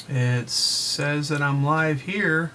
It says that I'm live here.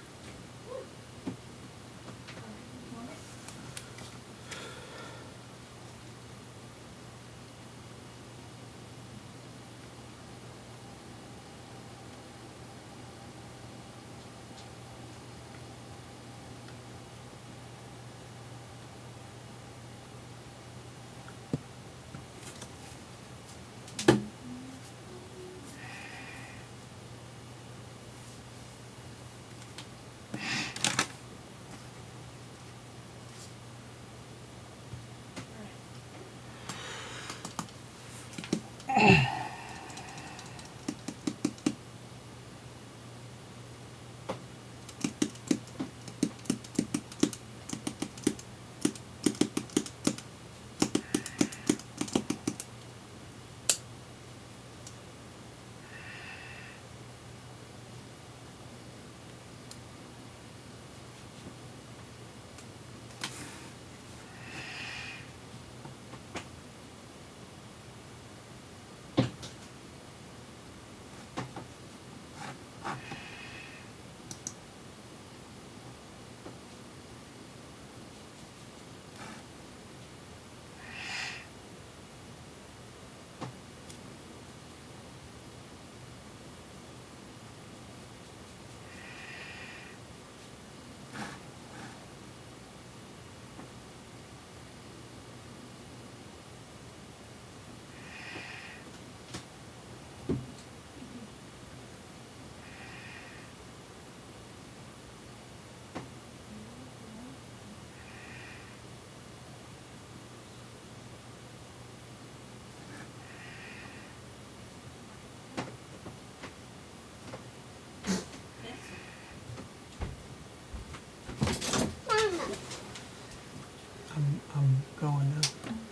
I'm going now.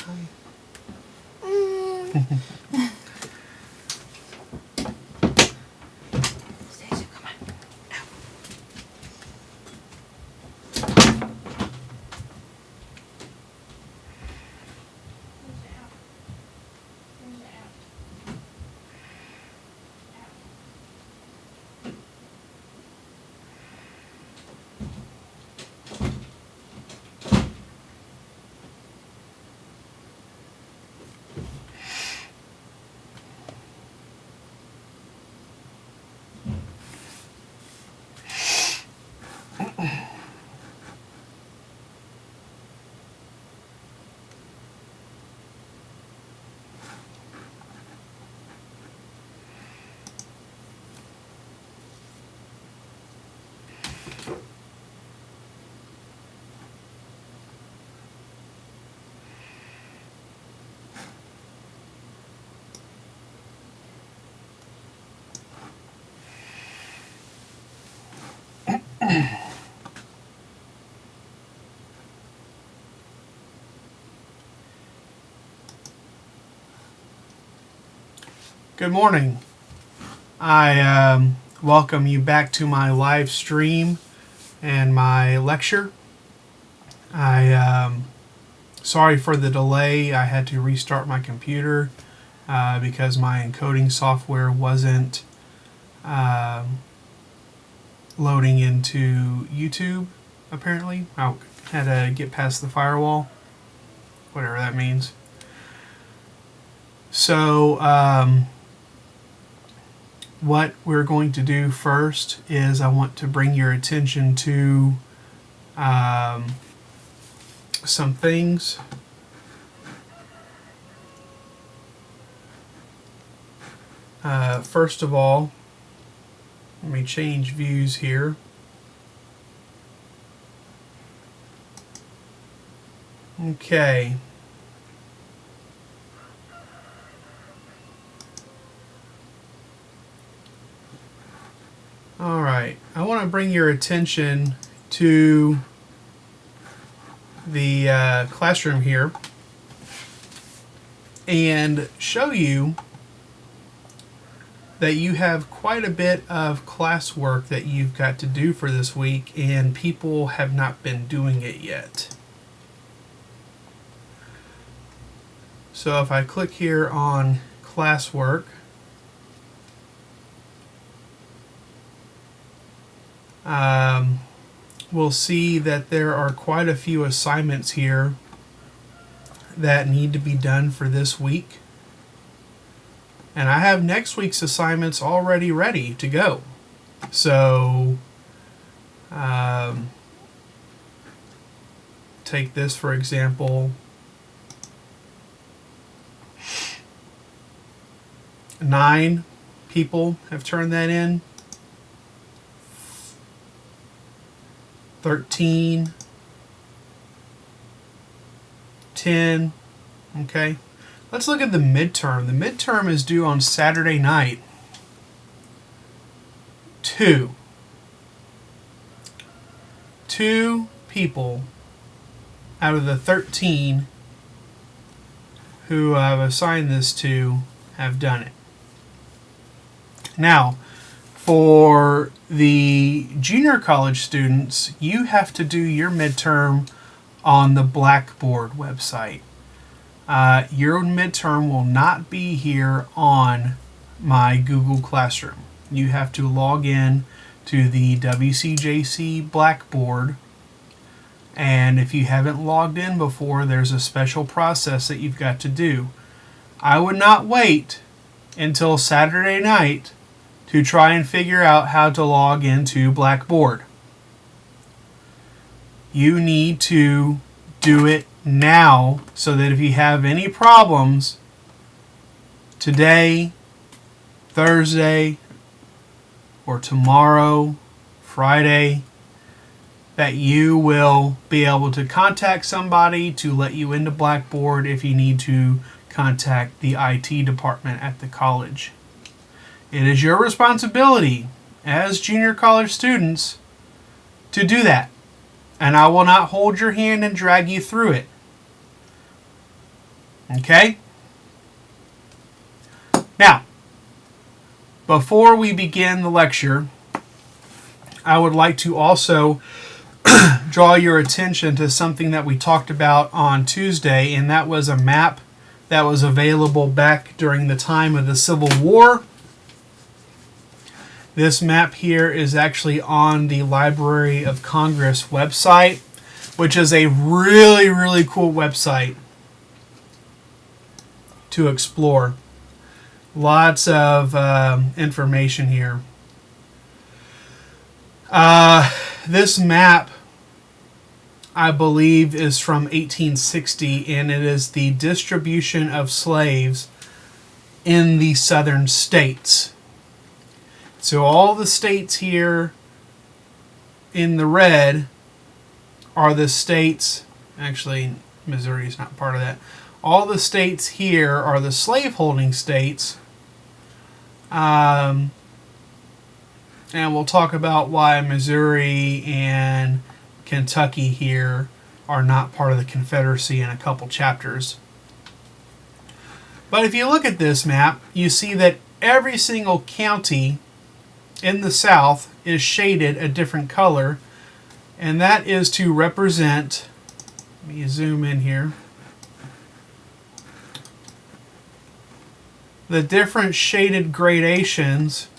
Hi. Stacia, come on. Good morning. I welcome you back to my live stream and my lecture. Sorry for the delay. I had to restart my computer because my encoding software wasn't loading into YouTube, apparently. I had to get past the firewall, whatever that means. So, what we're going to do first is I want to bring your attention to some things. First of all, let me change views here. Okay. All right. I want to bring your attention to the classroom here and show you that you have quite a bit of classwork that you've got to do for this week, and people have not been doing it yet. So if I click here on classwork, we'll see that there are quite a few assignments here that need to be done for this week. And I have next week's assignments already ready to go. So take this for example. 9 people have turned that in. 13. 10. Okay. Let's look at the midterm. The midterm is due on Saturday night. 2 people out of the 13 who I've assigned this to have done it. Now, for the junior college students, you have to do your midterm on the Blackboard website. Your midterm will not be here on my Google Classroom. You have to log in to the WCJC Blackboard, and if you haven't logged in before, there's a special process that you've got to do. I would not wait until Saturday night to try and figure out how to log into Blackboard. You need to do it now so that if you have any problems today, Thursday, or tomorrow, Friday, that you will be able to contact somebody to let you into Blackboard if you need to contact the IT department at the college. It is your responsibility as junior college students to do that. And I will not hold your hand and drag you through it. Okay? Now, before we begin the lecture, I would like to also draw your attention to something that we talked about on Tuesday, and that was a map that was available back during the time of the Civil War. This map here is actually on the Library of Congress website, which is a really, really cool website to explore. Lots of information here. This map, I believe, is from 1860, and it is the distribution of slaves in the southern states. So all the states here in the red are the states, actually Missouri is not part of that. All the states here are the slaveholding states. And we'll talk about why Missouri and Kentucky here are not part of the Confederacy in a couple chapters. But if you look at this map, you see that every single county in the South is shaded a different color, and that is to represent, let me zoom in here, the different shaded gradations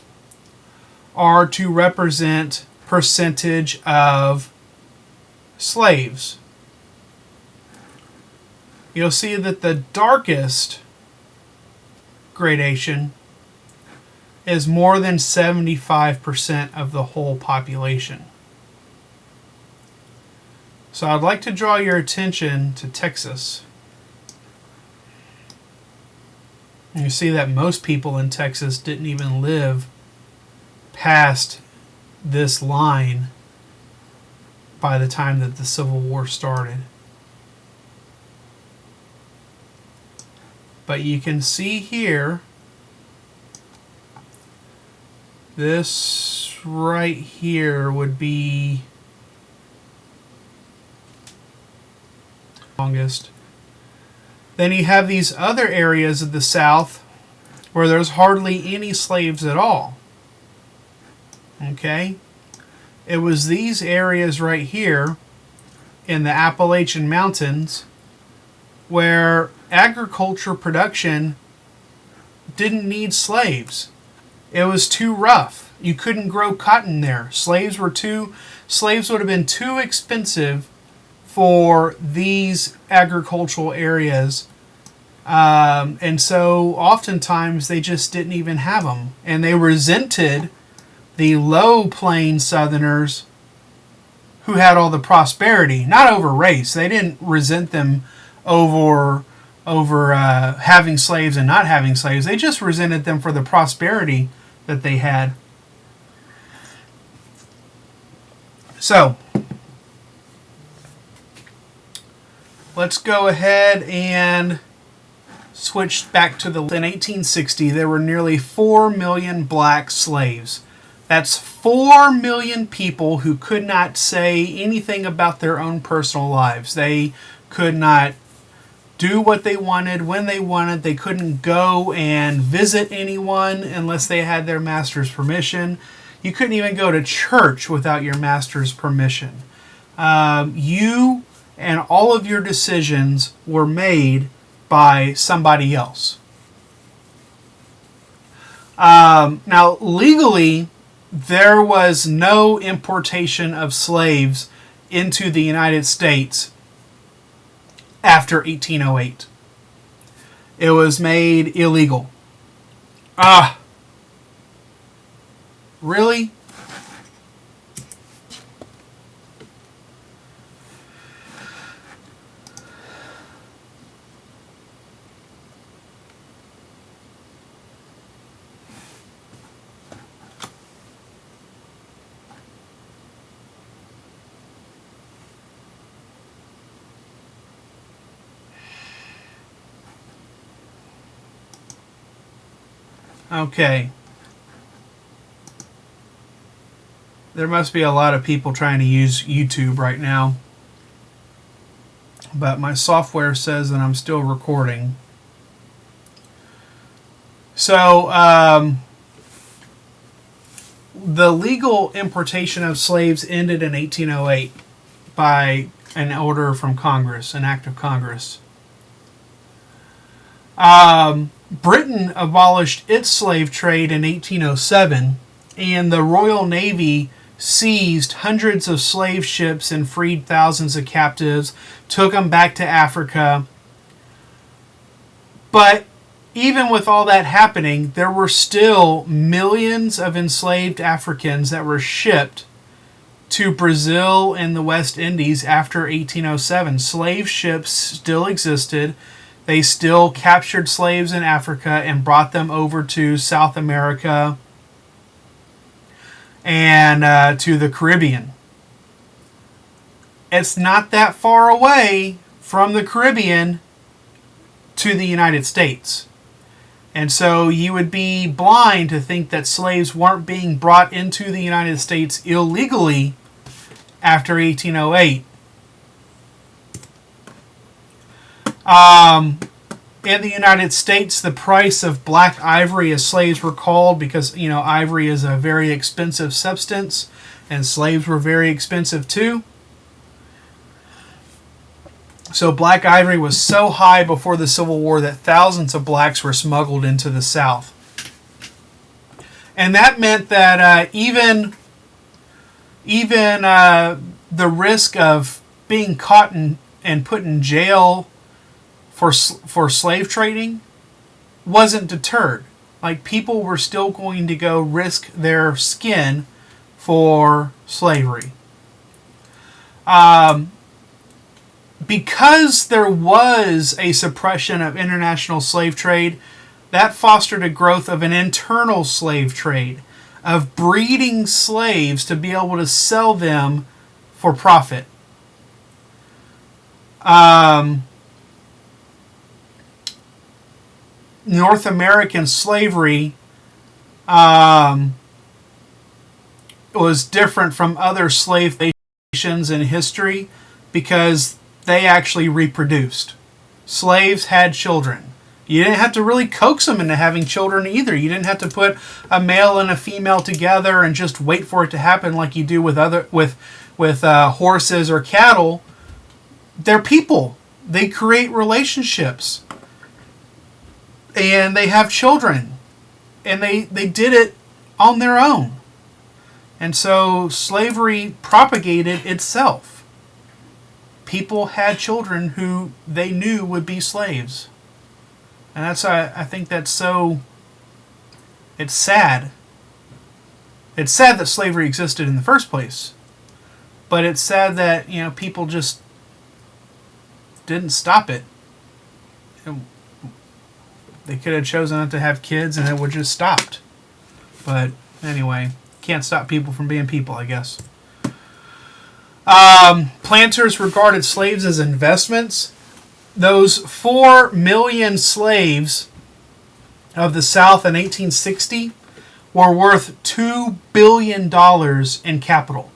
are to represent percentage of slaves. You'll see that the darkest gradation is more than 75% of the whole population. So I'd like to draw your attention to Texas. You see that most people in Texas didn't even live past this line by the time that the Civil War started. But you can see here, this right here would be longest. Then you have these other areas of the South where there's hardly any slaves at all. Okay? It was these areas right here in the Appalachian Mountains where agriculture production didn't need slaves. It was too rough. You couldn't grow cotton there. Slaves would have been too expensive for these agricultural areas. And so oftentimes they just didn't even have them. And they resented the low plain Southerners who had all the prosperity, not over race. They didn't resent them over having slaves and not having slaves. They just resented them for the prosperity that they had. So, let's go ahead and switch back to in 1860. There were nearly 4 million black slaves. That's 4 million people who could not say anything about their own personal lives. They could not do what they wanted when they wanted. They couldn't go and visit anyone unless they had their master's permission. You couldn't even go to church without your master's permission. You and all of your decisions were made by somebody else. Now, legally, there was no importation of slaves into the United States after 1808. It was made illegal. Really? Okay. There must be a lot of people trying to use YouTube right now. But my software says that I'm still recording. So, the legal importation of slaves ended in 1808 by an order from Congress, an act of Congress. Britain abolished its slave trade in 1807, and the Royal Navy seized hundreds of slave ships and freed thousands of captives, took them back to Africa. But even with all that happening, there were still millions of enslaved Africans that were shipped to Brazil and the West Indies after 1807. Slave ships still existed. They still captured slaves in Africa and brought them over to South America and to the Caribbean. It's not that far away from the Caribbean to the United States. And so you would be blind to think that slaves weren't being brought into the United States illegally after 1808. In the United States, the price of black ivory, as slaves were called, because, ivory is a very expensive substance, and slaves were very expensive too. So black ivory was so high before the Civil War that thousands of blacks were smuggled into the South. And that meant that even the risk of being caught and put in jail for slave trading wasn't deterred. Like, people were still going to go risk their skin for slavery. Because there was a suppression of international slave trade, that fostered a growth of an internal slave trade, of breeding slaves to be able to sell them for profit. North American slavery was different from other slave nations in history because they actually reproduced. Slaves had children. You didn't have to really coax them into having children either. You didn't have to put a male and a female together and just wait for it to happen like you do with horses or cattle. They're people. they create relationships, and they have children, and they did it on their own. And so slavery propagated itself. People had children who they knew would be slaves. And that's, I think that's so, it's sad. It's sad that slavery existed in the first place. But it's sad that, people just didn't stop it. They could have chosen not to have kids and it would just stopped. But anyway, can't stop people from being people, I guess. Planters regarded slaves as investments. Those 4 million slaves of the South in 1860 were worth $2 billion in capital.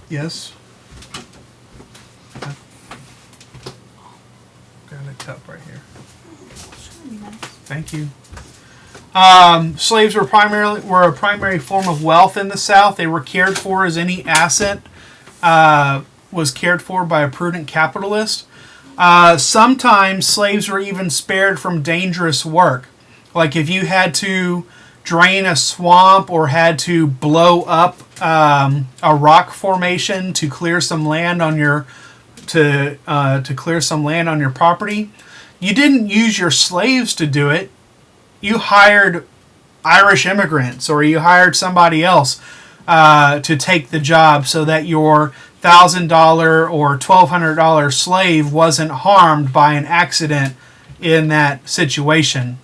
Yes? Got a cup right here. Thank you. Slaves were a primary form of wealth in the South. They were cared for as any asset was cared for by a prudent capitalist. Sometimes slaves were even spared from dangerous work. Like if you had to drain a swamp or had to blow up a rock formation to clear some land on your clear some land on your property, you didn't use your slaves to do it. You hired Irish immigrants, or you hired somebody else to take the job, so that your $1,000 or $1,200 slave wasn't harmed by an accident in that situation.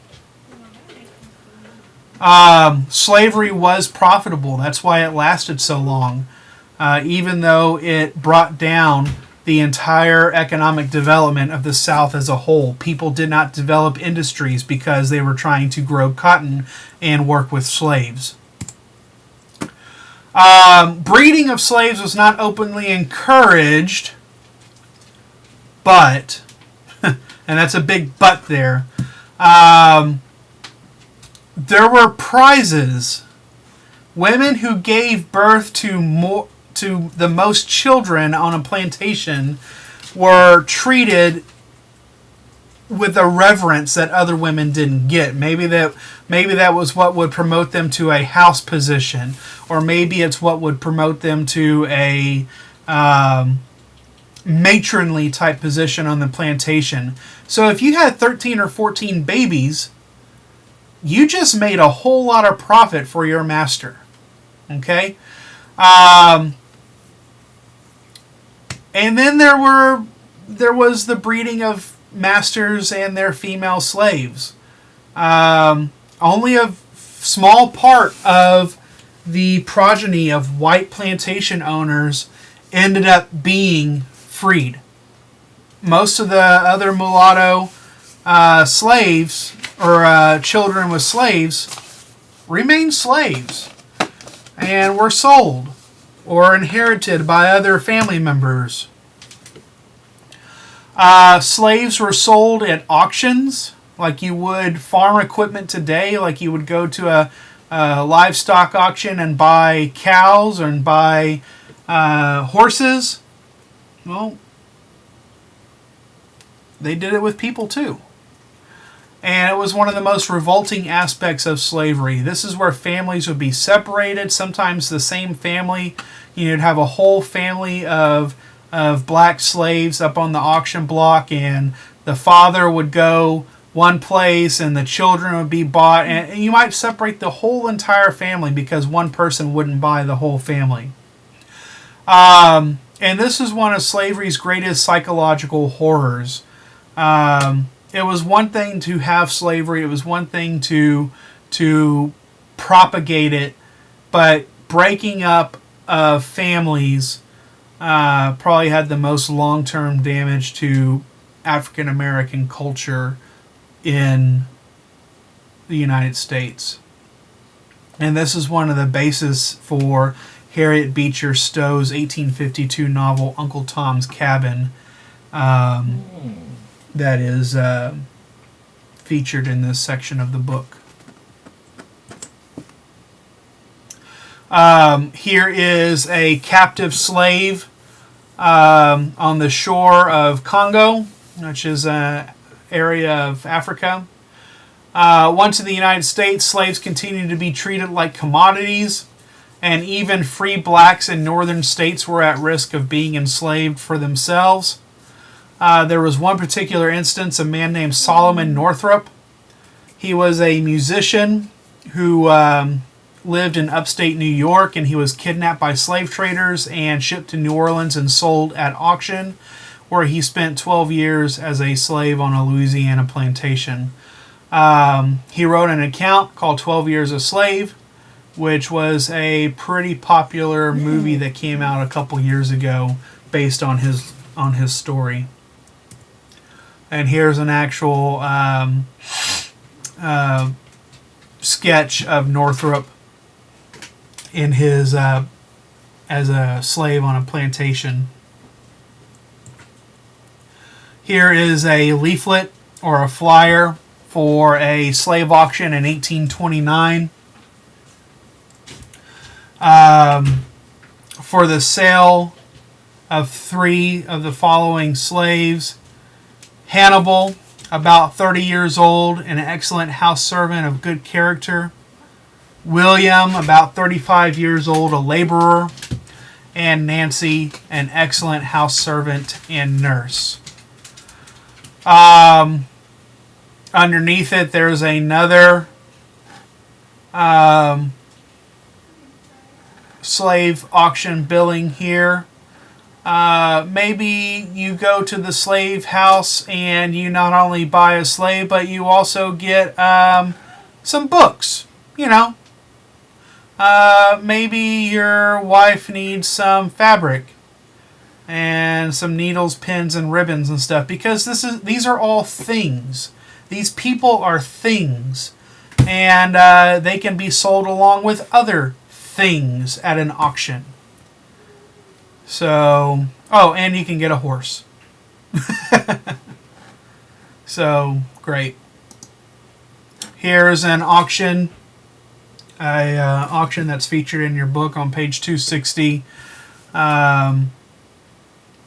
Slavery was profitable. That's why it lasted so long, even though it brought down the entire economic development of the South as a whole. People did not develop industries because they were trying to grow cotton and work with slaves. Breeding of slaves was not openly encouraged, but, and that's a big but there, there were prizes. Women who gave birth to the most children on a plantation were treated with a reverence that other women didn't get. Maybe that was what would promote them to a house position, or maybe it's what would promote them to a matronly type position on the plantation. So if you had 13 or 14 babies, you just made a whole lot of profit for your master. Okay? And then there was the breeding of masters and their female slaves. Only a small part of the progeny of white plantation owners ended up being freed. Most of the other mulatto slaves, or children with slaves, remained slaves and were sold or inherited by other family members. Slaves were sold at auctions, like you would farm equipment today, like you would go to a livestock auction and buy cows and buy horses. Well, they did it with people too. And it was one of the most revolting aspects of slavery. This is where families would be separated. Sometimes the same family, you'd have a whole family of black slaves up on the auction block, and the father would go one place and the children would be bought, and you might separate the whole entire family because one person wouldn't buy the whole family. And this is one of slavery's greatest psychological horrors. It was one thing to have slavery. It was one thing to propagate it, but breaking up of families probably had the most long-term damage to African American culture in the United States. And this is one of the bases for Harriet Beecher Stowe's 1852 novel Uncle Tom's Cabin. That is featured in this section of the book. Here is a captive slave on the shore of Congo, which is an area of Africa. Once in the United States, slaves continued to be treated like commodities, and even free blacks in northern states were at risk of being enslaved for themselves. There was one particular instance, a man named Solomon Northrop. He was a musician who lived in upstate New York, and he was kidnapped by slave traders and shipped to New Orleans and sold at auction, where he spent 12 years as a slave on a Louisiana plantation. He wrote an account called 12 Years a Slave, which was a pretty popular movie that came out a couple years ago based on his story. And here's an actual sketch of Northrop in his as a slave on a plantation. Here is a leaflet or a flyer for a slave auction in 1829 for the sale of 3 of the following slaves: Hannibal, about 30 years old, an excellent house servant of good character; William, about 35 years old, a laborer; and Nancy, an excellent house servant and nurse. Underneath it, there's another slave auction billing here. Maybe you go to the slave house and you not only buy a slave, but you also get some books, you know. Maybe your wife needs some fabric and some needles, pins, and ribbons and stuff, because these are all things. These people are things, and they can be sold along with other things at an auction. So, and you can get a horse. So, great. Here's an auction. Auction that's featured in your book on page 260.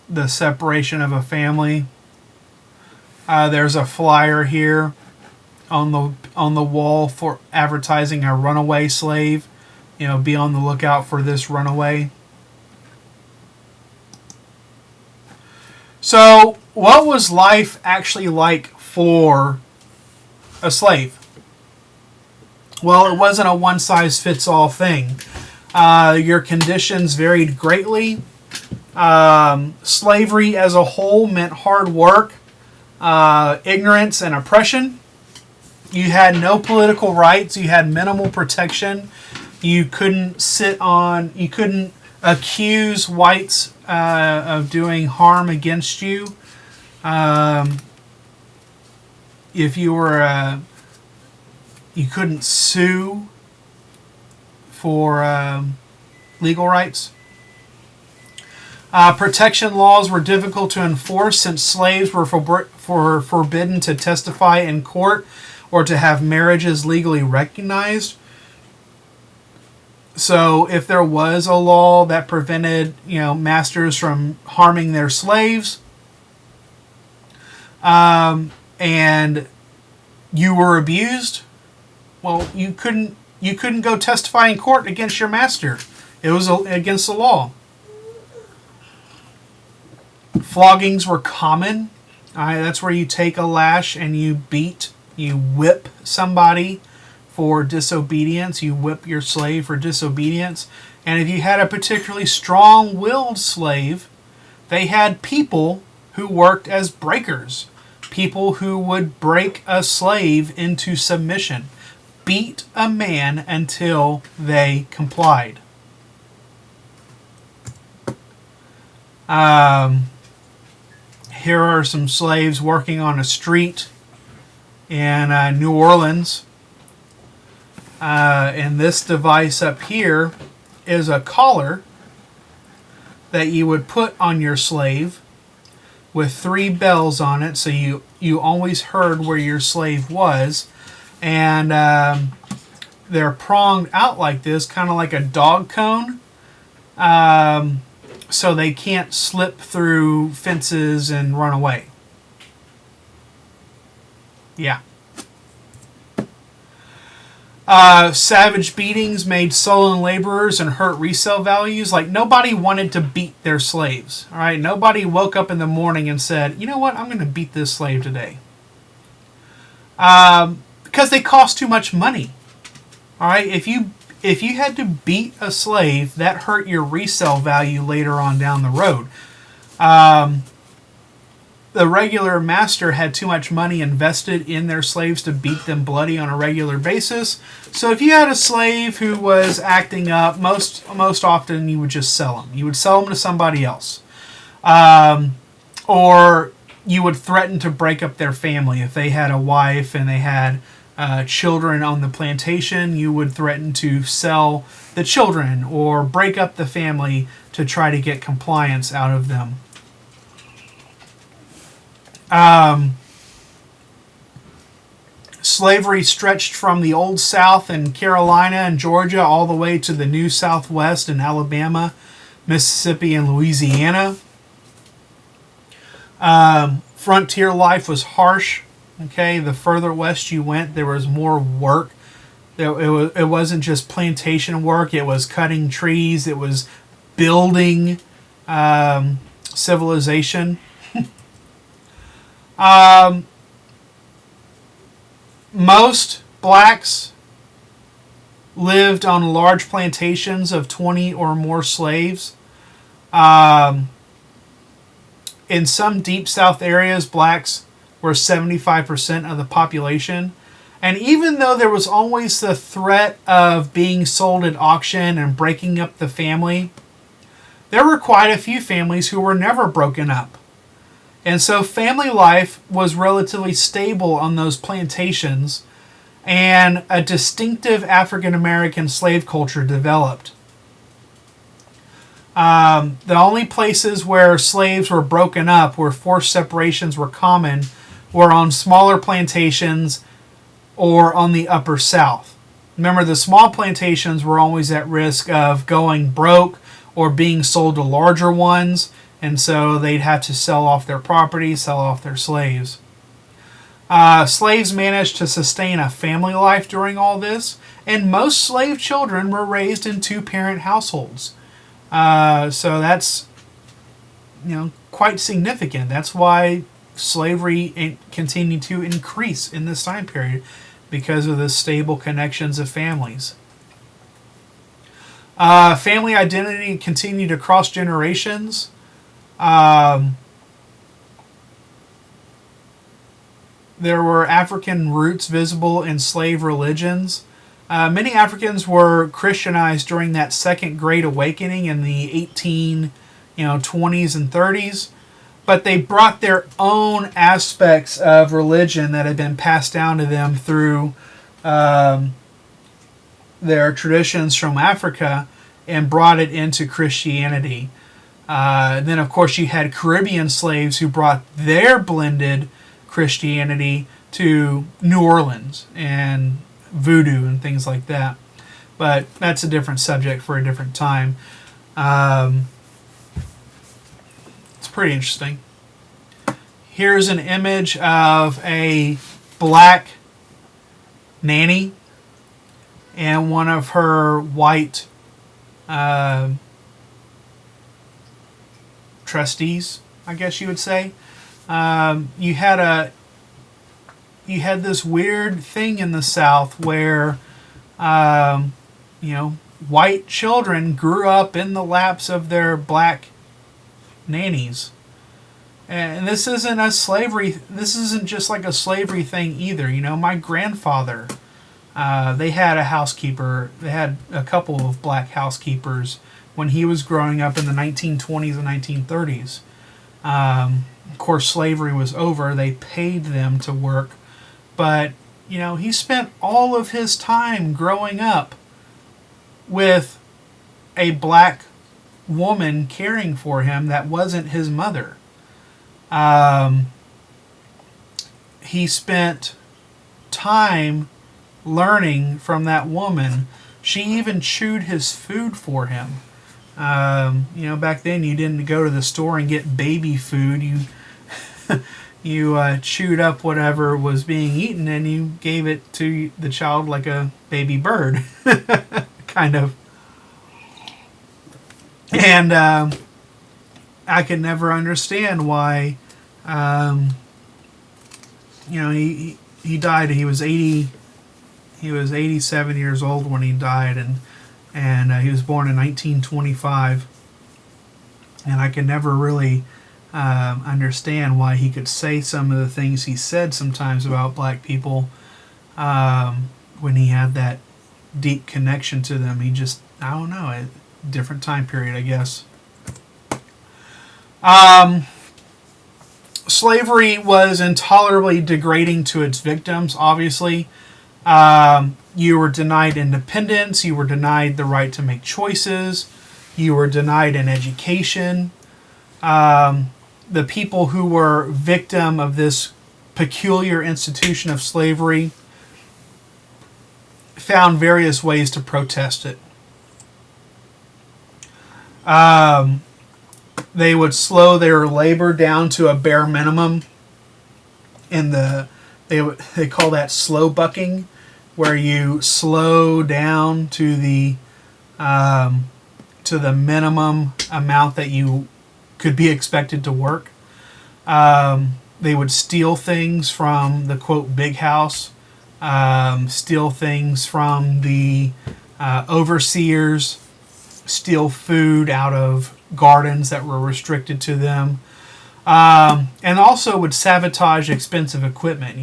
The separation of a family. There's a flyer here on the wall for advertising a runaway slave. You know, be on the lookout for this runaway. So, what was life actually like for a slave? Well, it wasn't a one-size-fits-all thing. Your conditions varied greatly. Slavery as a whole meant hard work, ignorance, and oppression. You had no political rights. You had minimal protection. You couldn't accuse whites of doing harm against you. If you were you couldn't sue for legal rights. Protection laws were difficult to enforce since slaves were forbidden to testify in court or to have marriages legally recognized. So if there was a law that prevented, masters from harming their slaves, and you were abused, well, you couldn't go testify in court against your master. It was against the law. Floggings were common. That's where you take a lash and you whip somebody for disobedience. You whip your slave for disobedience. And if you had a particularly strong-willed slave, they had people who worked as breakers. People who would break a slave into submission. Beat a man until they complied. Here are some slaves working on a street in New Orleans. And this device up here is a collar that you would put on your slave with 3 bells on it, so you always heard where your slave was. And they're pronged out like this, kind of like a dog cone. so they can't slip through fences and run away. Yeah. Savage beatings made sullen laborers and hurt resale values. Like, nobody wanted to beat their slaves. All right, nobody woke up in the morning and said, "You know what? I'm going to beat this slave today," because they cost too much money. All right, if you had to beat a slave, that hurt your resale value later on down the road. The regular master had too much money invested in their slaves to beat them bloody on a regular basis. So if you had a slave who was acting up, most often you would just sell him. You would sell him to somebody else. Or you would threaten to break up their family. If they had a wife and they had children on the plantation, you would threaten to sell the children or break up the family to try to get compliance out of them. Slavery stretched from the Old South in Carolina and Georgia all the way to the New Southwest in Alabama, Mississippi, and Louisiana. Frontier life was harsh. Okay, the further west you went, there was more work. It wasn't just plantation work. It was cutting trees. It was building civilization. Most blacks lived on large plantations of 20 or more slaves. In some deep south areas, blacks were 75% of the population. And even though there was always the threat of being sold at auction and breaking up the family, there were quite a few families who were never broken up. And so family life was relatively stable on those plantations, and a distinctive African American slave culture developed. The only places where slaves were broken up, where forced separations were common, were on smaller plantations or on the upper South. Remember, the small plantations were always at risk of going broke or being sold to larger ones, and so they'd have to sell off their property, sell off their slaves. Slaves managed to sustain a family life during all this, and most slave children were raised in two-parent households. So that's, quite significant. That's why slavery continued to increase in this time period, because of the stable connections of families. Family identity continued across generations. There were African roots visible in slave religions. Many Africans were Christianized during that Second Great Awakening in the 1820s and 30s, but they brought their own aspects of religion that had been passed down to them through their traditions from Africa and brought it into Christianity. Then, of course, you had Caribbean slaves who brought their blended Christianity to New Orleans and voodoo and things like that. But that's a different subject for a different time. It's pretty interesting. Here's an image of a black nanny and one of her white trustees, I guess you would say. You had this weird thing in the South where white children grew up in the laps of their black nannies. And this isn't just like a slavery thing either. My grandfather, they had a housekeeper. They had a couple of black housekeepers when he was growing up in the 1920s and 1930s. Of course, slavery was over. They paid them to work. But, he spent all of his time growing up with a black woman caring for him that wasn't his mother. He spent time learning from that woman. She even chewed his food for him. Back then you didn't go to the store and get baby food. You chewed up whatever was being eaten and you gave it to the child like a baby bird, kind of. And I could never understand why. He died. He was 80. He was 87 years old when he died, and he was born in 1925. And I could never really understand why he could say some of the things he said sometimes about black people when he had that deep connection to them. He just, I don't know, a different time period, I guess. Slavery was intolerably degrading to its victims, obviously. You were denied independence. You were denied the right to make choices. You were denied an education. The people who were victim of this peculiar institution of slavery found various ways to protest it. They would slow their labor down to a bare minimum. They call that slow bucking, where you slow down to the minimum amount that you could be expected to work. They would steal things from the quote big house, steal things from the overseers, steal food out of gardens that were restricted to them, and also would sabotage expensive equipment.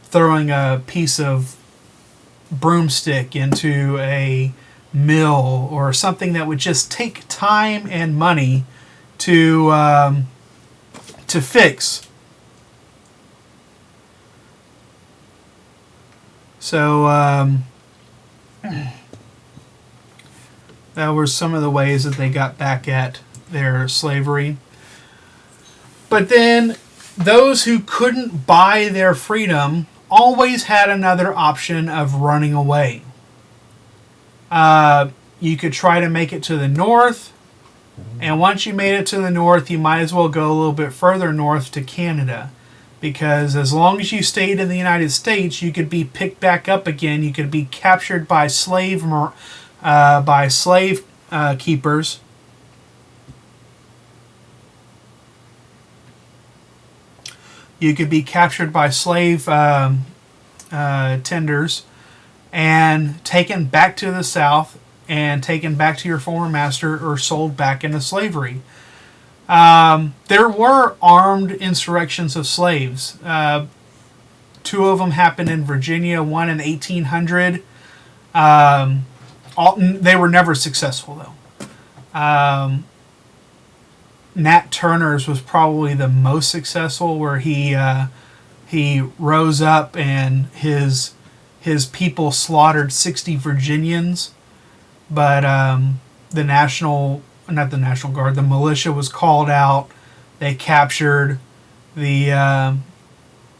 Throwing a piece of broomstick into a mill or something that would just take time and money to fix. So that were some of the ways that they got back at their slavery. But then those who couldn't buy their freedom always had another option of running away. You could try to make it to the north, and once you made it to the north, you might as well go a little bit further north to Canada, because as long as you stayed in the United States, you could be picked back up again. You could be captured by slave keepers. You could be captured by slave tenders and taken back to the South and taken back to your former master or sold back into slavery. There were armed insurrections of slaves. Two of them happened in Virginia, one in 1800. They were never successful, though. Nat Turner's was probably the most successful, where he rose up and his people slaughtered 60 Virginians, but the militia was called out. They captured the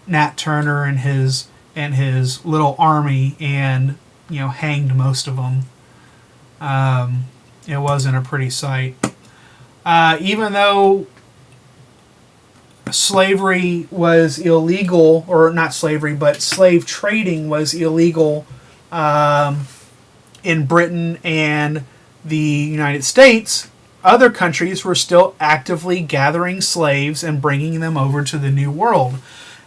Nat Turner and his little army, and hanged most of them. It wasn't a pretty sight. Even though slavery was illegal, or not slavery, but slave trading was illegal in Britain and the United States, other countries were still actively gathering slaves and bringing them over to the New World.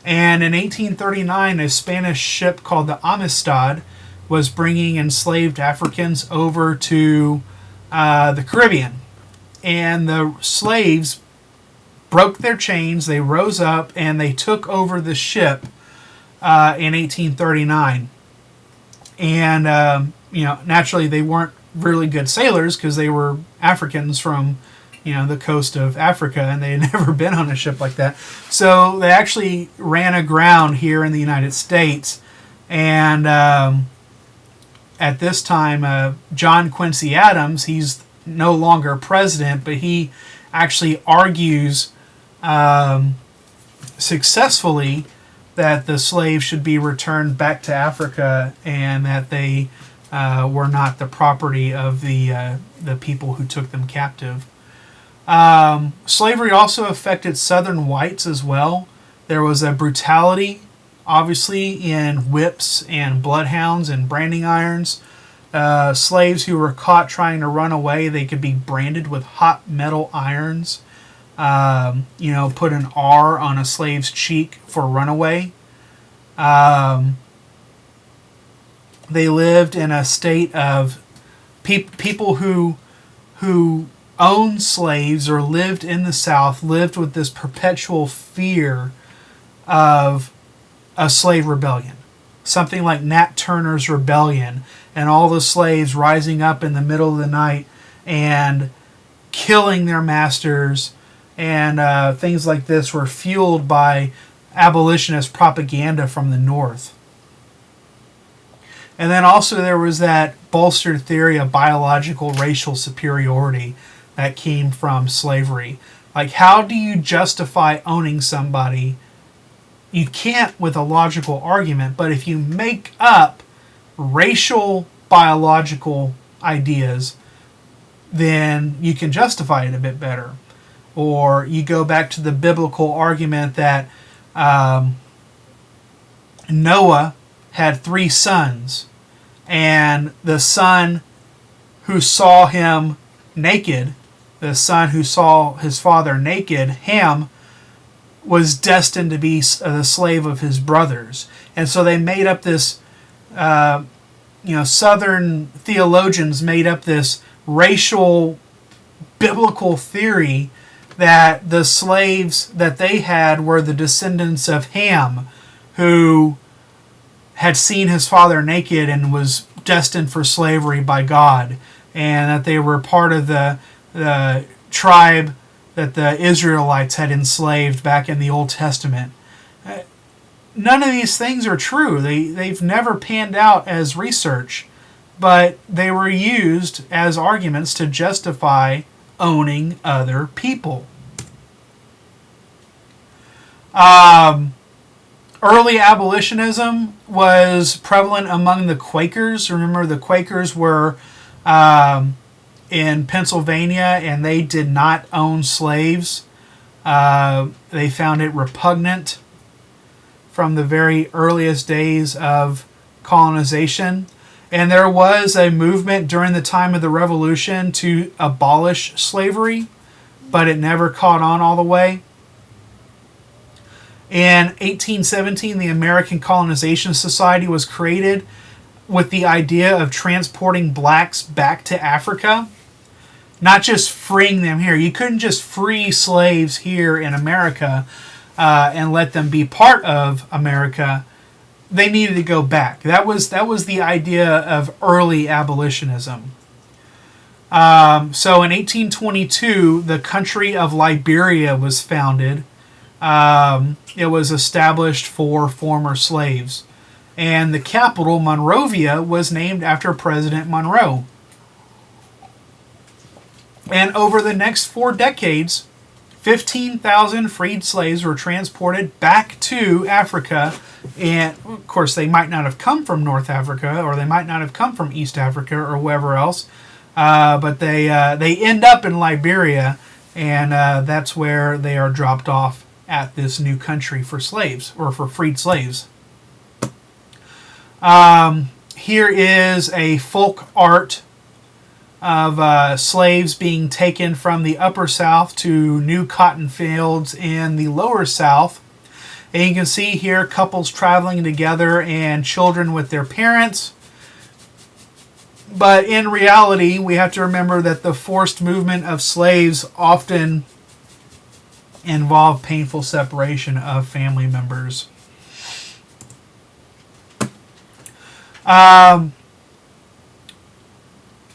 And in 1839, a Spanish ship called the Amistad was bringing enslaved Africans over to the Caribbean. And the slaves broke their chains, they rose up, and they took over the ship in 1839. And, naturally they weren't really good sailors because they were Africans from, the coast of Africa, and they had never been on a ship like that. So they actually ran aground here in the United States. And at this time, John Quincy Adams, he's no longer president, but he actually argues successfully that the slaves should be returned back to Africa, and that they were not the property of the people who took them captive. Slavery also affected Southern whites as well. There was a brutality, obviously, in whips and bloodhounds and branding irons. Slaves who were caught trying to run away, they could be branded with hot metal irons. Put an R on a slave's cheek for runaway. They lived in a state of people who owned slaves or lived in the South lived with this perpetual fear of a slave rebellion. Something like Nat Turner's Rebellion and all the slaves rising up in the middle of the night and killing their masters, and things like this were fueled by abolitionist propaganda from the North. And then also there was that bolstered theory of biological racial superiority that came from slavery. Like, how do you justify owning somebody? You can't with a logical argument, but if you make up racial biological ideas, then you can justify it a bit better. Or you go back to the biblical argument that Noah had 3 sons, and the son who saw him naked, the son who saw his father naked, Ham, was destined to be the slave of his brothers. And so they made up this, Southern theologians made up this racial biblical theory that the slaves that they had were the descendants of Ham, who had seen his father naked and was destined for slavery by God, and that they were part of the tribe that the Israelites had enslaved back in the Old Testament. None of these things are true. They've never panned out as research, but they were used as arguments to justify owning other people. Early abolitionism was prevalent among the Quakers. Remember, the Quakers were in Pennsylvania, and they did not own slaves. They found it repugnant from the very earliest days of colonization. And there was a movement during the time of the Revolution to abolish slavery, but it never caught on all the way. In 1817, the American Colonization Society was created with the idea of transporting blacks back to Africa, not just freeing them here. You couldn't just free slaves here in America and let them be part of America. They needed to go back. That was the idea of early abolitionism. So in 1822, the country of Liberia was founded. It was established for former slaves. And the capital, Monrovia, was named after President Monroe. And over the next 4 decades, 15,000 freed slaves were transported back to Africa. And, of course, they might not have come from North Africa, or they might not have come from East Africa or wherever else. But they end up in Liberia, and that's where they are dropped off at this new country for slaves, or for freed slaves. Here is a folk art of slaves being taken from the upper South to new cotton fields in the lower South. And you can see here couples traveling together and children with their parents. But in reality, we have to remember that the forced movement of slaves often involved painful separation of family members.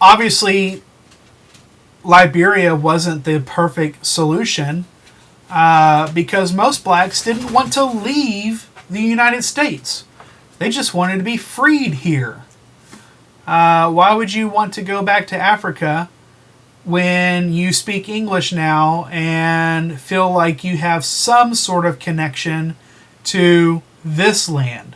Obviously, Liberia wasn't the perfect solution because most blacks didn't want to leave the United States. They just wanted to be freed here. Why would you want to go back to Africa when you speak English now and feel like you have some sort of connection to this land?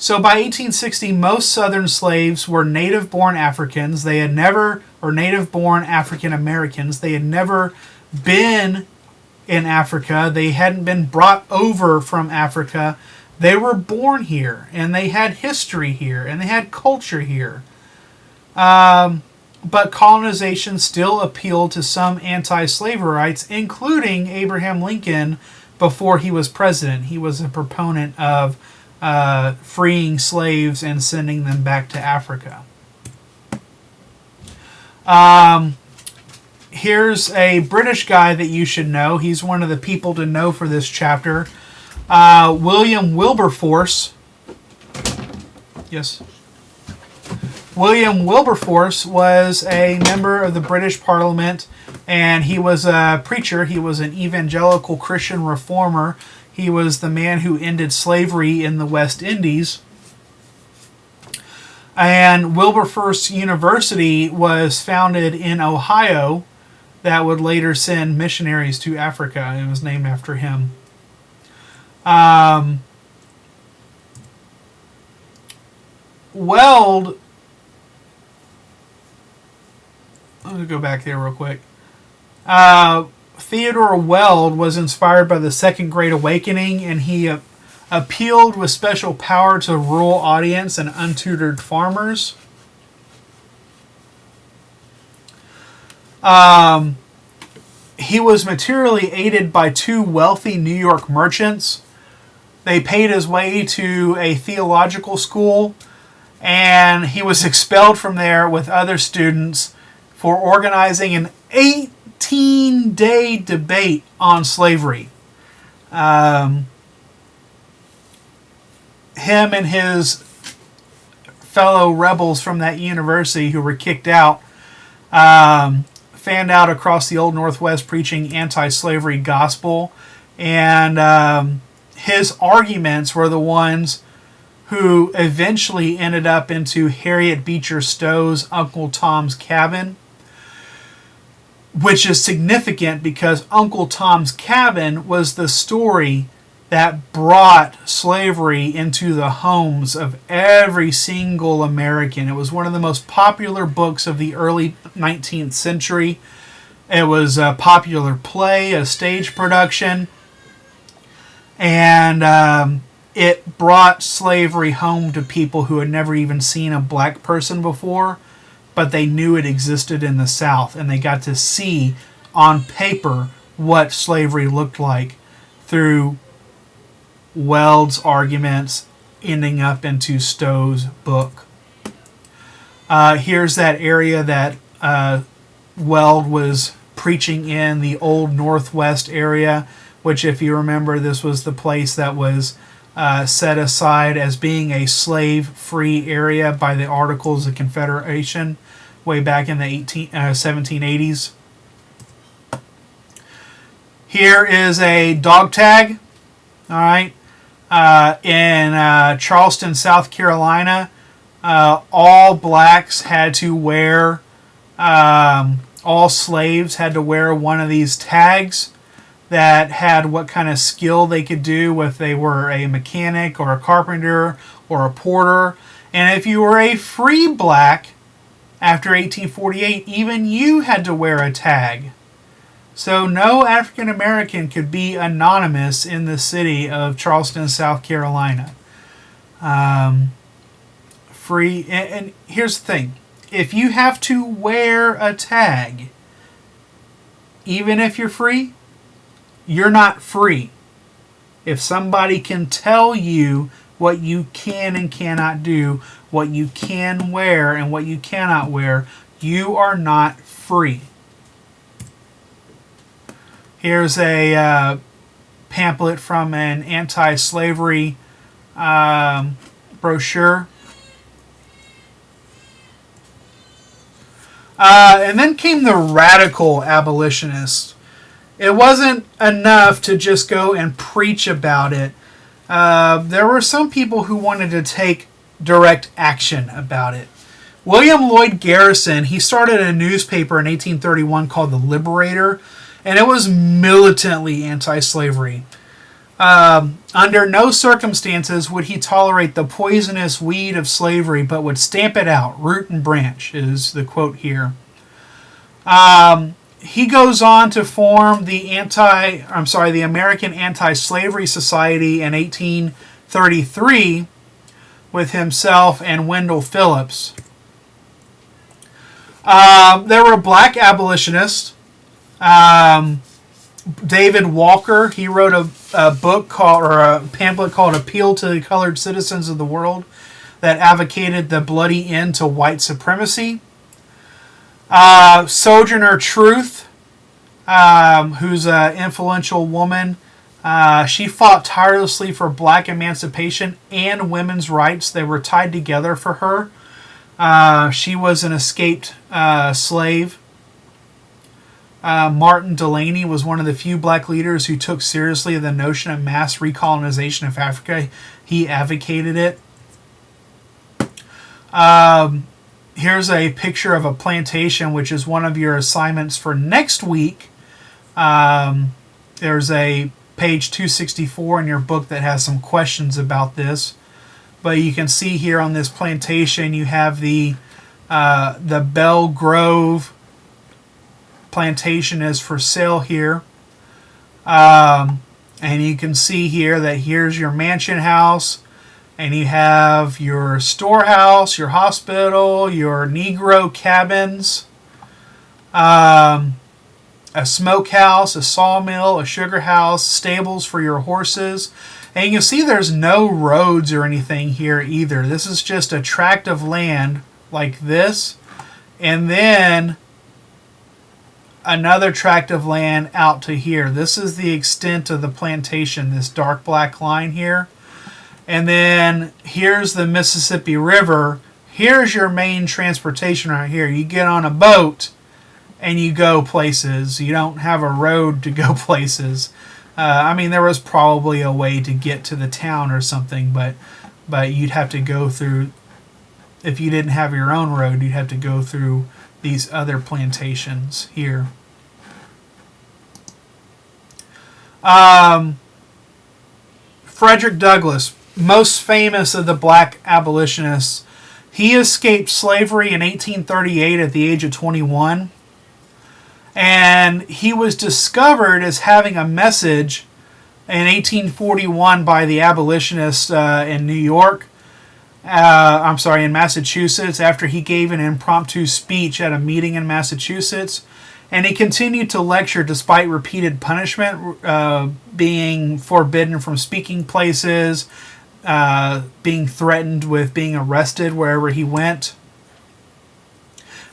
So by 1860, most Southern slaves were native-born Africans. They had never, or native-born African Americans. They had never been in Africa. They hadn't been brought over from Africa. They were born here, and they had history here, and they had culture here. But colonization still appealed to some anti-slaverites, including Abraham Lincoln before he was president. He was a proponent of freeing slaves and sending them back to Africa. Here's a British guy that you should know. He's one of the people to know for this chapter. William Wilberforce. Yes. William Wilberforce was a member of the British Parliament, and he was a preacher. He was an evangelical Christian reformer. He was the man who ended slavery in the West Indies. And Wilberforce University was founded in Ohio that would later send missionaries to Africa. It was named after him. Weld, let me go back there real quick. Theodore Weld was inspired by the Second Great Awakening, and he appealed with special power to rural audience and untutored farmers. He was materially aided by two wealthy New York merchants. They paid his way to a theological school, and he was expelled from there with other students for organizing an 18-day debate on slavery. Him and his fellow rebels from that university who were kicked out fanned out across the Old Northwest preaching anti-slavery gospel. And his arguments were the ones who eventually ended up into Harriet Beecher Stowe's Uncle Tom's Cabin, which is significant because Uncle Tom's Cabin was the story that brought slavery into the homes of every single American. It was one of the most popular books of the early 19th century. It was a popular play, a stage production, and it brought slavery home to people who had never even seen a black person before, but they knew it existed in the South, and they got to see on paper what slavery looked like through Weld's arguments ending up into Stowe's book. Here's that area that Weld was preaching in, the Old Northwest area, which, if you remember, this was the place that was set aside as being a slave-free area by the Articles of Confederation way back in the 1780s. Here is a dog tag. All right. In Charleston, South Carolina, all blacks had to wear, all slaves had to wear one of these tags that had what kind of skill they could do, if they were a mechanic or a carpenter or a porter. And if you were a free black after 1848, even you had to wear a tag. So no African American could be anonymous in the city of Charleston, South Carolina. Free, and here's the thing. If you have to wear a tag, even if you're free, you're not free. If somebody can tell you what you can and cannot do, what you can wear and what you cannot wear, you are not free. Here's a pamphlet from an anti-slavery brochure. And then came the radical abolitionists. It wasn't enough to just go and preach about it. There were some people who wanted to take direct action about it. William Lloyd Garrison, he started a newspaper in 1831 called The Liberator, and it was militantly anti-slavery. Under no circumstances would he tolerate the poisonous weed of slavery, but would stamp it out, root and branch, is the quote here. He goes on to form the American Anti-Slavery Society in 1833 with himself and Wendell Phillips. There were black abolitionists. David Walker, he wrote a book called, or a pamphlet called Appeal to the Colored Citizens of the World, that advocated the bloody end to white supremacy. Sojourner Truth, who's an influential woman, she fought tirelessly for black emancipation and women's rights. They were tied together for her. She was an escaped slave. Martin Delany was one of the few black leaders who took seriously the notion of mass recolonization of Africa. He advocated it. Here's a picture of a plantation, which is one of your assignments for next week. There's a page 264 in your book that has some questions about this. But you can see here on this plantation, you have the Bell Grove plantation is for sale here. And you can see here that here's your mansion house, and you have your storehouse, your hospital, your Negro cabins, a smokehouse, a sawmill, a sugar house, stables for your horses. And you can see there's no roads or anything here either. This is just a tract of land like this, and then another tract of land out to here. This is the extent of the plantation, this dark black line here. And then here's the Mississippi River. Here's your main transportation right here. You get on a boat and you go places. You don't have a road to go places. There was probably a way to get to the town or something, but you'd have to go through, if you didn't have your own road, you'd have to go through these other plantations here. Frederick Douglass, most famous of the black abolitionists, he escaped slavery in 1838 at the age of 21. And he was discovered as having a message in 1841 by the abolitionists in Massachusetts, after he gave an impromptu speech at a meeting in Massachusetts. And he continued to lecture despite repeated punishment, being forbidden from speaking places, being threatened with being arrested wherever he went.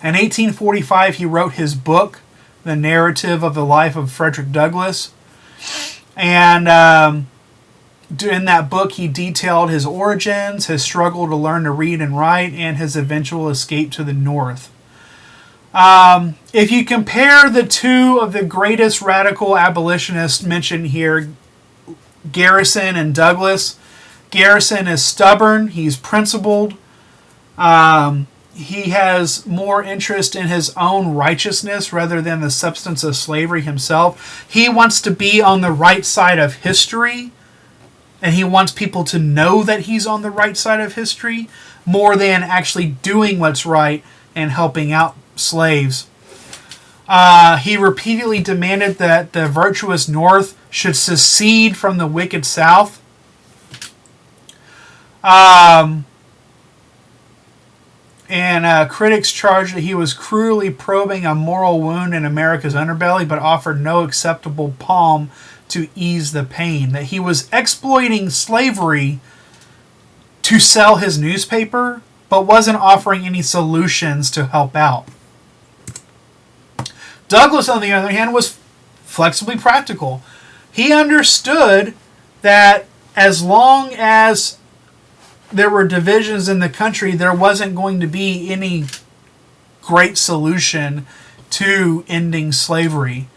In 1845, he wrote his book, The Narrative of the Life of Frederick Douglass. And in that book, he detailed his origins, his struggle to learn to read and write, and his eventual escape to the North. If you compare the two of the greatest radical abolitionists mentioned here, Garrison and Douglass, Garrison is stubborn, he's principled, he has more interest in his own righteousness rather than the substance of slavery himself. He wants to be on the right side of history, and he wants people to know that he's on the right side of history more than actually doing what's right and helping out slaves. He repeatedly demanded that the virtuous North should secede from the wicked South. Critics charged that he was cruelly probing a moral wound in America's underbelly, but offered no acceptable balm to ease the pain. That he was exploiting slavery to sell his newspaper, but wasn't offering any solutions to help out. Douglass, on the other hand, was flexibly practical. He understood that as long as there were divisions in the country, there wasn't going to be any great solution to ending slavery.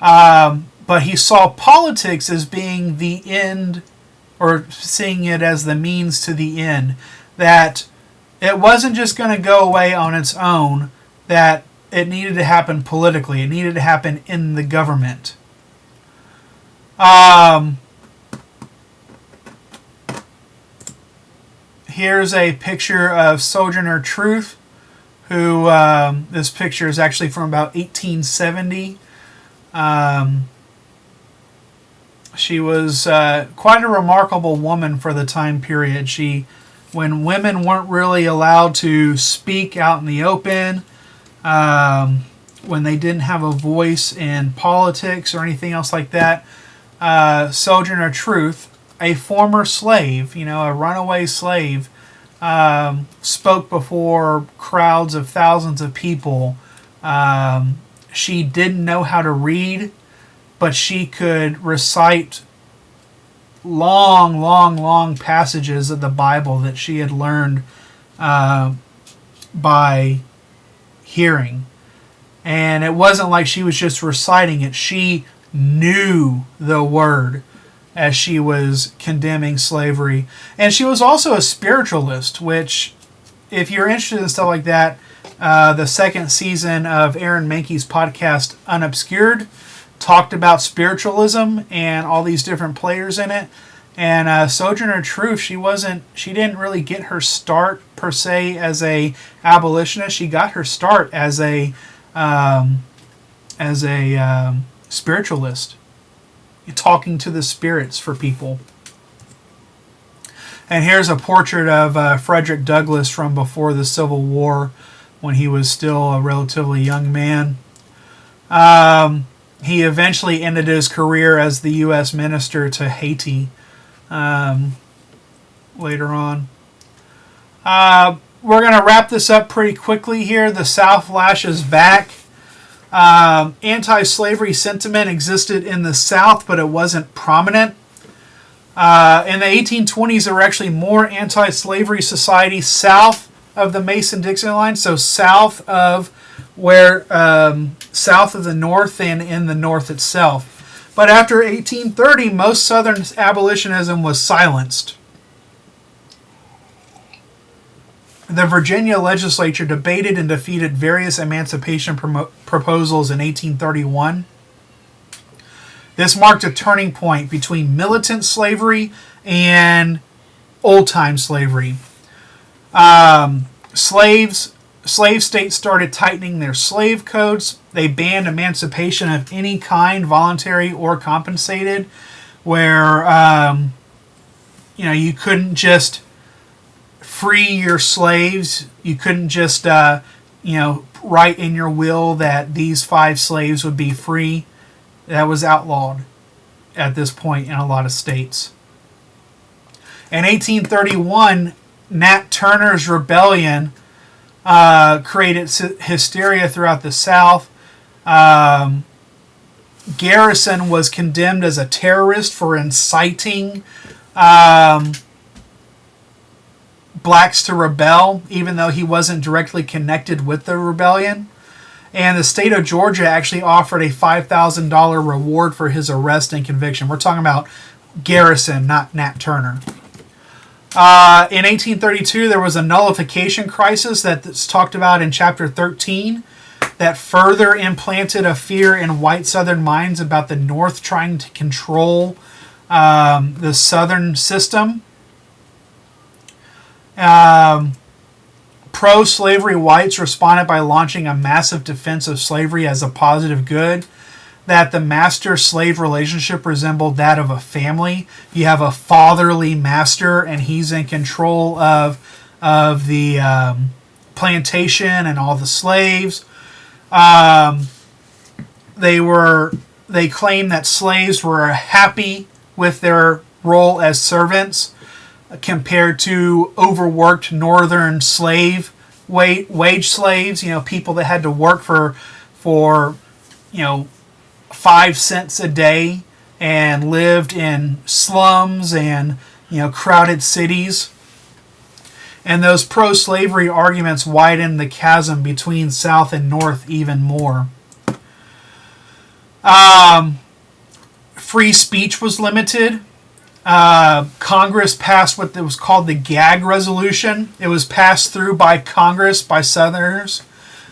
But he saw politics as being the end, or seeing it as the means to the end. That it wasn't just going to go away on its own, that it needed to happen politically. It needed to happen in the government. Here's a picture of Sojourner Truth, who this picture is actually from about 1870. She was quite a remarkable woman for the time period. When women weren't really allowed to speak out in the open, when they didn't have a voice in politics or anything else like that, Sojourner Truth, a former slave, a runaway slave, spoke before crowds of thousands of people. She didn't know how to read, but she could recite long passages of the Bible that she had learned by hearing. And it wasn't like she was just reciting it. She knew the word as she was condemning slavery. And she was also a spiritualist, which, if you're interested in stuff like that, the second season of Aaron Mahnke's podcast, Unobscured, talked about spiritualism and all these different players in it. And Sojourner Truth, she didn't really get her start per se as a abolitionist. She got her start as a spiritualist, talking to the spirits for people. And here's a portrait of Frederick Douglass from before the Civil War, when he was still a relatively young man. He eventually ended his career as the U.S. minister to Haiti later on. We're going to wrap this up pretty quickly here. The South lashes back. Anti-slavery sentiment existed in the South, but it wasn't prominent. In the 1820s, there were actually more anti-slavery societies south of the Mason-Dixon line, so south of the North and in the North itself. But after 1830, most Southern abolitionism was silenced. The Virginia legislature debated and defeated various emancipation proposals in 1831. This marked a turning point between militant slavery and old-time slavery. Slave states started tightening their slave codes. They banned emancipation of any kind, voluntary or compensated, where you couldn't just free your slaves. You couldn't just write in your will that these 5 slaves would be free. That was outlawed at this point in a lot of states. In 1831, Nat Turner's rebellion created hysteria throughout the South. Garrison was condemned as a terrorist for inciting blacks to rebel, even though he wasn't directly connected with the rebellion. And the state of Georgia actually offered a $5,000 reward for his arrest and conviction. We're talking about Garrison, not Nat Turner. In 1832, there was a nullification crisis that's talked about in Chapter 13 that further implanted a fear in white Southern minds about the North trying to control the Southern system. Pro-slavery whites responded by launching a massive defense of slavery as a positive good, that the master-slave relationship resembled that of a family. You have a fatherly master, and he's in control of the plantation and all the slaves. They claimed that slaves were happy with their role as servants compared to overworked northern wage slaves, people that had to work for 5 cents a day and lived in slums and crowded cities. And those pro-slavery arguments widened the chasm between South and North even more. Free speech was limited. Congress passed what was called the Gag Resolution. It was passed through by Congress, by Southerners.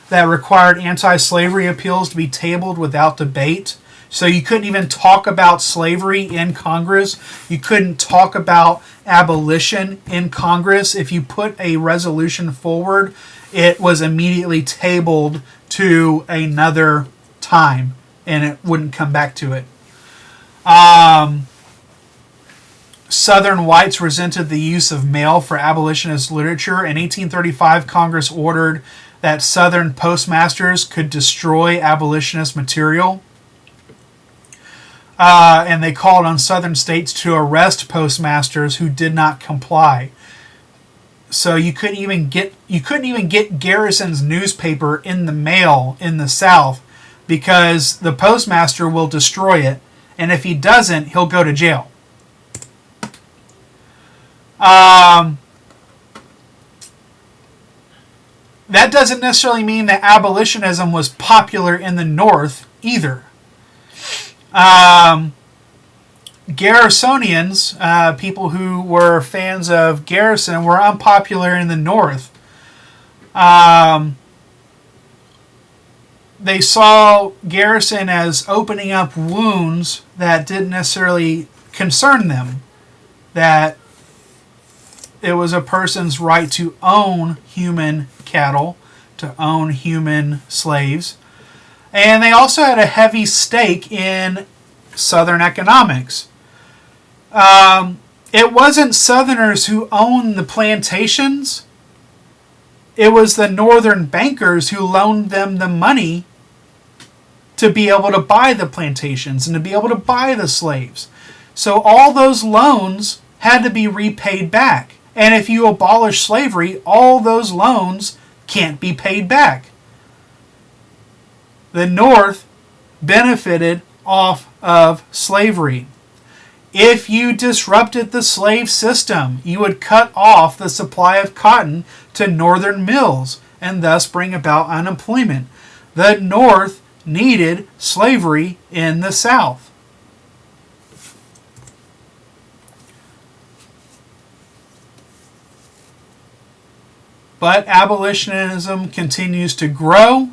that required anti-slavery appeals to be tabled without debate. So you couldn't even talk about slavery in Congress. You couldn't talk about abolition in Congress. If you put a resolution forward, it was immediately tabled to another time, and it wouldn't come back to it. Southern whites resented the use of mail for abolitionist literature. In 1835, Congress ordered that Southern postmasters could destroy abolitionist material. And they called on Southern states to arrest postmasters who did not comply. So you couldn't even get Garrison's newspaper in the mail in the South because the postmaster will destroy it, and if he doesn't, he'll go to jail. That doesn't necessarily mean that abolitionism was popular in the North either. Garrisonians, people who were fans of Garrison, were unpopular in the North. They saw Garrison as opening up wounds that didn't necessarily concern them. That it was a person's right to own human cattle, to own human slaves. And they also had a heavy stake in Southern economics. It wasn't Southerners who owned the plantations. It was the Northern bankers who loaned them the money to be able to buy the plantations and to be able to buy the slaves. So all those loans had to be repaid back. And if you abolish slavery, all those loans can't be paid back. The North benefited off of slavery. If you disrupted the slave system, you would cut off the supply of cotton to northern mills and thus bring about unemployment. The North needed slavery in the South. But abolitionism continues to grow.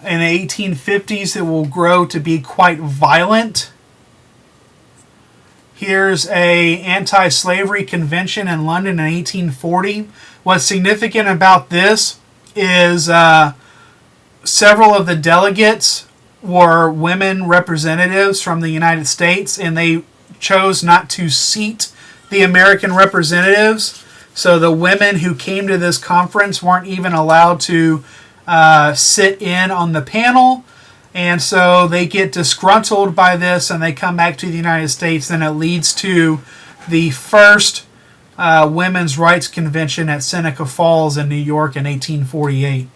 In the 1850s, it will grow to be quite violent. Here's a anti-slavery convention in London in 1840. What's significant about this is several of the delegates were women representatives from the United States, and they chose not to seat the American representatives. So the women who came to this conference weren't even allowed to sit in on the panel. And so they get disgruntled by this and they come back to the United States. And it leads to the first Women's Rights Convention at Seneca Falls in New York in 1848.